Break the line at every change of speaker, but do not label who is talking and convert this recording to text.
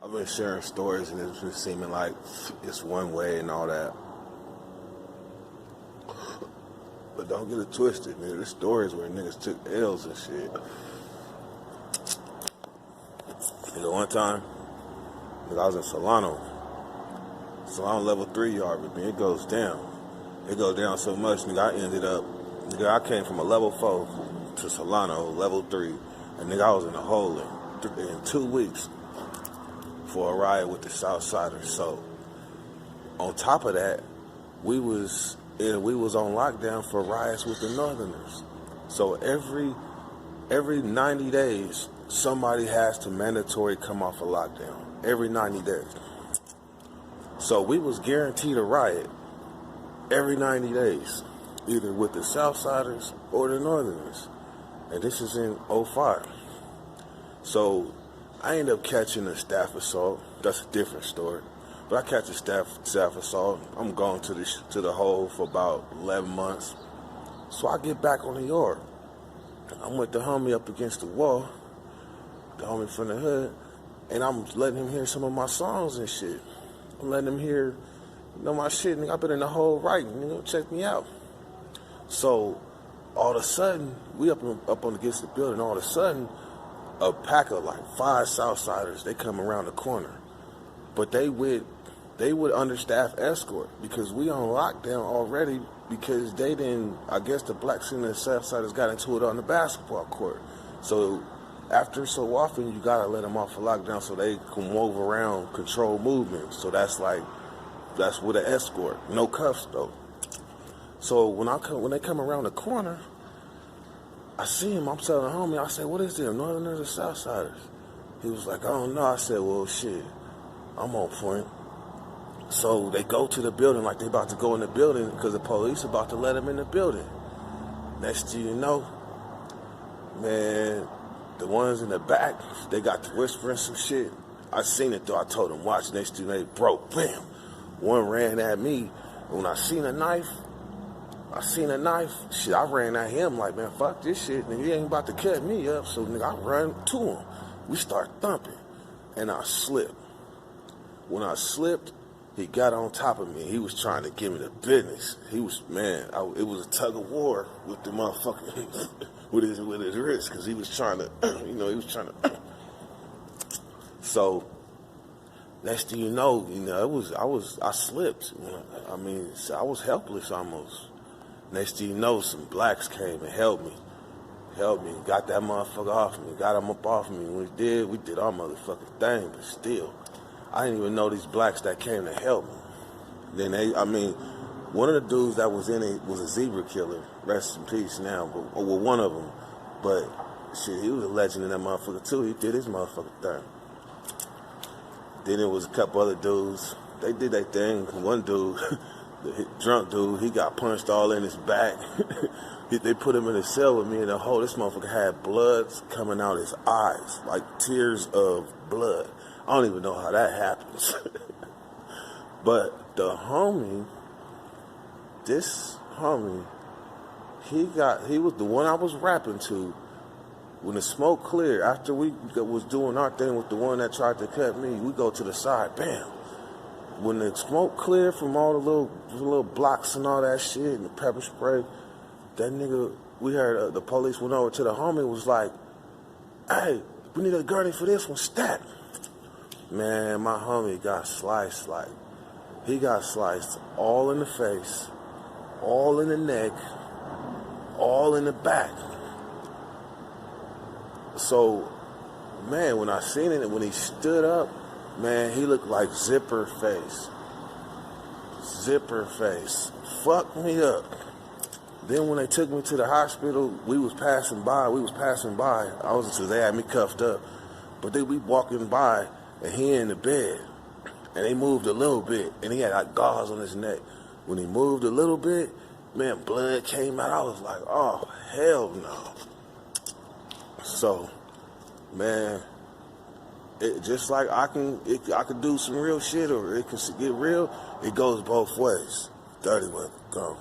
I've been sharing stories and it's been seeming like it's one way and all that. But don't get it twisted, nigga. There's stories where niggas took L's and shit. Nigga, one time, nigga, I was in Solano. Solano level 3 yard with me. It goes down. It goes down so much, nigga, I came from a level 4 to Solano, level 3. And nigga, I was in a hole in 2 weeks for a ride with the Southsiders. So, on top of that, we was on lockdown for riots with the Northerners. So every 90 days, somebody has to mandatory come off a lockdown. Every 90 days. So we was guaranteed a riot every 90 days, either with the Southsiders or the Northerners. And this is in '05. So I ended up catching a staff assault. That's a different story. But I catch a staff assault. I'm going to the hole for about 11 months. So I get back on the yard. I'm with the homie up against the wall, the homie from the hood, and I'm letting him hear some of my songs and shit. I'm letting him hear, my shit, nigga. I've been in the hole writing, nigga. Check me out. So all of a sudden, we up on against the building. All of a sudden, a pack of like 5 Southsiders, they come around the corner. But they would understaff escort because we on lockdown already because they didn't, I guess the blacks and the Southsiders got into it on the basketball court. So after so often, you gotta let them off of lockdown so they can move around, control movement. So that's with an escort, no cuffs though. So when they come around the corner, I see him, I'm telling the homie, I said, what is them, Northerners or Southsiders? He was like, I don't know. I said, well, shit, I'm on point. So they go to the building like they about to go in the building because the police about to let them in the building. Next thing you know, man, the ones in the back, they got to whispering some shit. I seen it though. I told them, watch. Next thing they broke. Bam. One ran at me. When I seen a knife, shit, I ran at him like, man, fuck this shit. Nigga, he ain't about to cut me up. So, nigga, I run to him. We start thumping. And I slipped. When I slipped, he got on top of me. He was trying to give me the business. He was, it was a tug of war with the motherfucker, with his wrist, because he was trying to, So, next thing you know, I slipped. I was helpless almost. Next thing you know, some blacks came and helped me, got that motherfucker off me, got him up off me. When we did our motherfucking thing, but still, I didn't even know these blacks that came to help me. Then one of the dudes that was in it was a zebra killer, rest in peace now, one of them, but shit, he was a legend in that motherfucker too. He did his motherfucking thing. Then it was a couple other dudes, they did their thing. One dude, the drunk dude, he got punched all in his back. They put him in a cell with me in the hole. This motherfucker had blood coming out his eyes, like tears of blood. I don't even know how that happens. But this homie, he was the one I was rapping to. When the smoke cleared, after we was doing our thing with the one that tried to cut me, we go to the side, bam. When the smoke cleared from all the little blocks and all that shit and the pepper spray, that nigga, we heard the police went over to the homie, was like, hey, we need a gurney for this one, stat. Man, my homie got sliced, he got sliced all in the face, all in the neck, all in the back. So, man, when I seen it, when he stood up, man, he looked like Zipper Face. Fucked me up. Then when they took me to the hospital, we was passing by. They had me cuffed up. But we walking by, and he in the bed. And they moved a little bit, and he had like gauze on his neck. When he moved a little bit, man, blood came out. I was like, oh, hell no. So, man, it just like I could do some real shit or it can get real. It goes both ways. Dirty way, go.